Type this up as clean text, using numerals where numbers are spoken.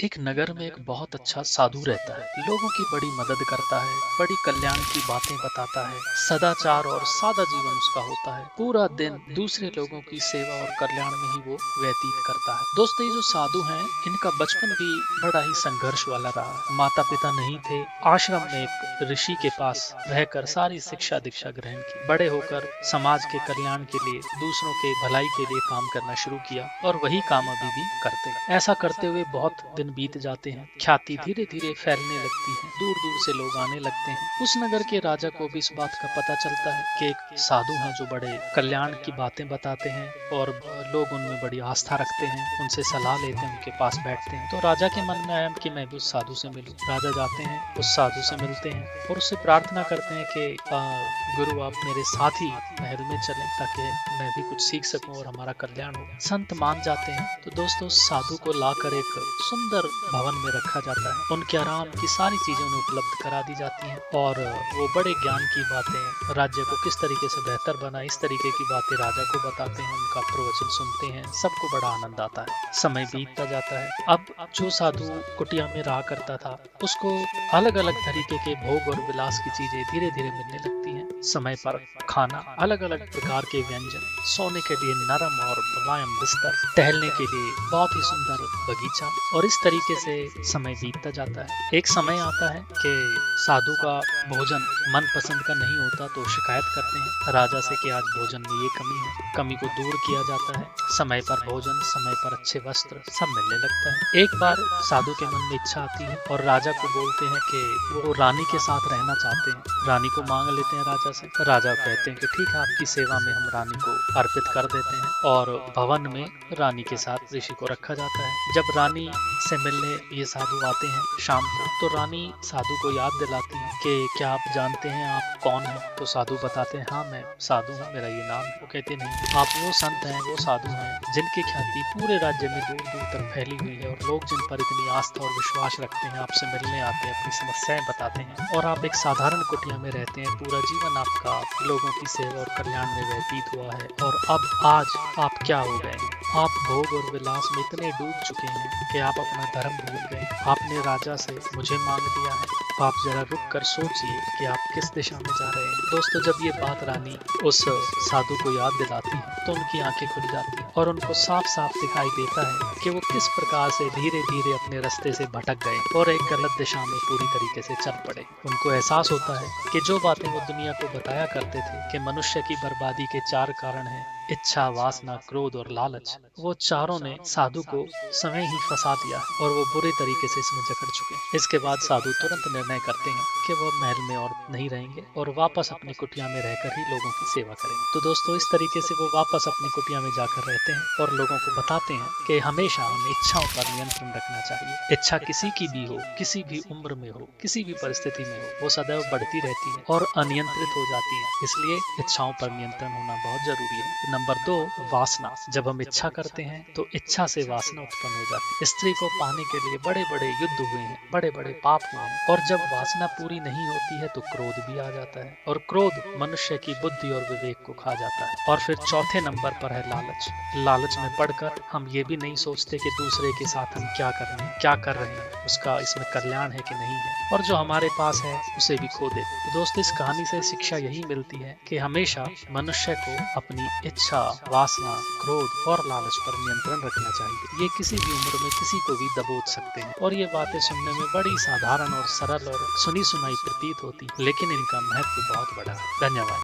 एक नगर में एक बहुत अच्छा साधु रहता है। लोगों की बड़ी मदद करता है, बड़ी कल्याण की बातें बताता है। सदाचार और सादा जीवन उसका होता है। पूरा दिन दूसरे लोगों की सेवा और कल्याण में ही वो व्यतीत करता है। दोस्तों, ये जो साधु हैं, इनका बचपन भी बड़ा ही संघर्ष वाला रहा है। माता पिता नहीं थे। आश्रम में एक ऋषि के पास रहकर सारी शिक्षा दीक्षा ग्रहण की। बड़े होकर समाज के कल्याण के लिए, दूसरों के भलाई के लिए काम करना शुरू किया और वही काम अभी भी करते हैं। ऐसा करते हुए बहुत दिन बीत जाते हैं। ख्याति धीरे धीरे फैलने लगती है। दूर दूर से लोग आने लगते हैं। उस नगर के राजा को भी इस बात का पता चलता है कि एक साधु हैं जो बड़े कल्याण की बातें बताते हैं और लोग उनमें बड़ी आस्था रखते हैं। उनसे सलाह लेते हैं, उनके पास बैठते हैं। तो राजा के मन में आया कि मैं भी उस साधु से मिलूं। राजा जाते हैं, उस साधु से मिलते हैं और उससे प्रार्थना करते हैं कि गुरु, आप मेरे साथ ही महल में चलें ताकि मैं भी कुछ सीख सकूं और हमारा कल्याण हो। संत मान जाते हैं। तो दोस्तों, साधु को लाकर एक सुंदर भवन में रखा जाता है। उनके आराम की सारी चीजें उन्हें उपलब्ध करा दी जाती हैं और वो बड़े ज्ञान की बातें, राज्य को किस तरीके से बेहतर बना, इस तरीके की बातें राजा को बताते हैं। उनका प्रवचन सुनते हैं। सबको बड़ा आनंद आता है। समय बीतता जाता है। अब जो साधु कुटिया में रहा करता था, उसको अलग अलग तरीके के भोग और विलास की चीजें धीरे धीरे मिलने लगती हैं। समय पर खाना, अलग अलग प्रकार के व्यंजन, सोने के लिए नरम और मुलायम बिस्तर, टहलने के लिए बहुत ही सुंदर बगीचा, और इस तरीके से समय बीतता जाता है। एक समय आता है कि साधु का भोजन मन पसंद का नहीं होता, तो शिकायत करते हैं राजा से कि आज भोजन में ये कमी है। कमी को दूर किया जाता है। समय पर भोजन, समय पर अच्छे वस्त्र, सब मिलने लगता है। एक बार साधु के मन में इच्छा आती है और राजा को बोलते हैं कि वो रानी के साथ रहना चाहते हैं। रानी को मांग लेते हैं राजा से। राजा कहते हैं कि ठीक है, आपकी सेवा में हम रानी को अर्पित कर देते हैं और भवन में रानी के साथ ऋषि को रखा जाता है। जब रानी से मिलने ये साधु आते हैं शाम को, तो रानी साधु को याद दिलाती है कि क्या आप जानते हैं आप कौन हैं? तो साधु बताते हैं, हाँ मैं साधु हूँ, मेरा ये नाम है। वो कहते नहीं, आप वो संत हैं, वो साधु हैं जिनकी ख्याति पूरे राज्य में दूर दूर तक फैली हुई है और लोग जिन पर इतनी आस्था और विश्वास रखते हैं, आपसे मिलने आते हैं, अपनी समस्याएं बताते हैं। और आप एक साधारण कुटिया में रहते हैं। पूरा जीवन आपका लोगों की सेवा और कल्याण में व्यतीत हुआ है और अब आज आप क्या हो गए? आप भोग और विलास में इतने डूब चुके हैं कि आप अपना धर्म भूल गए। आपने राजा से मुझे मांग लिया है। आप जरा रुक कर सोचिए कि आप किस दिशा में जा रहे हैं। दोस्तों, जब ये बात रानी उस साधु को याद दिलाती है तो उनकी आंखें खुल जाती हैं और उनको साफ साफ दिखाई देता है कि वो किस प्रकार से धीरे धीरे अपने रास्ते से भटक गए और एक गलत दिशा में पूरी तरीके से चल पड़े। उनको एहसास होता है कि जो बातें वो दुनिया को बताया करते थे कि मनुष्य की बर्बादी के 4 कारण हैं, इच्छा, वासना, क्रोध और लालच, वो चारों ने साधु को समय ही फंसा दिया और वो बुरे तरीके से इसमें जकड़ चुके हैं। इसके बाद साधु तुरंत निर्णय करते हैं कि वो महल में और नहीं रहेंगे और वापस अपनी कुटिया में रहकर ही लोगों की सेवा करेंगे। तो दोस्तों, इस तरीके से वो वापस अपनी कुटिया में जाकर रहते हैं और लोगों को बताते हैं कि हमेशा हमें इच्छाओं पर नियंत्रण रखना चाहिए। इच्छा किसी की भी हो, किसी भी उम्र में हो, किसी भी परिस्थिति में हो, वो सदैव बढ़ती रहती है और अनियंत्रित हो जाती है। इसलिए इच्छाओं पर नियंत्रण होना बहुत जरूरी है। नंबर 2, वासना। जब हम इच्छा करते हैं तो इच्छा से वासना उत्पन्न हो जाती है। स्त्री को पाने के लिए बड़े बड़े युद्ध हुए हैं, बड़े बड़े पाप हुए हैं और जब वासना पूरी नहीं होती है तो क्रोध भी आ जाता है और क्रोध मनुष्य की बुद्धि और विवेक को खा जाता है। और फिर चौथे नंबर पर है लालच। लालच में पड़कर हम ये भी नहीं सोचते कि दूसरे के साथ हम क्या कर रहे हैं, उसका इसमें कल्याण है कि नहीं है, और जो हमारे पास है उसे भी खो देते। तो दोस्तों, इस कहानी से शिक्षा यही मिलती है कि हमेशा मनुष्य को अपनी इच्छा, वासना, क्रोध और लालच पर नियंत्रण रखना चाहिए। ये किसी भी उम्र में किसी को भी दबोच सकते हैं और ये बातें सुनने में बड़ी साधारण और सरल और सुनी सुनाई प्रतीत होती, लेकिन इनका महत्व बहुत बड़ा है। धन्यवाद।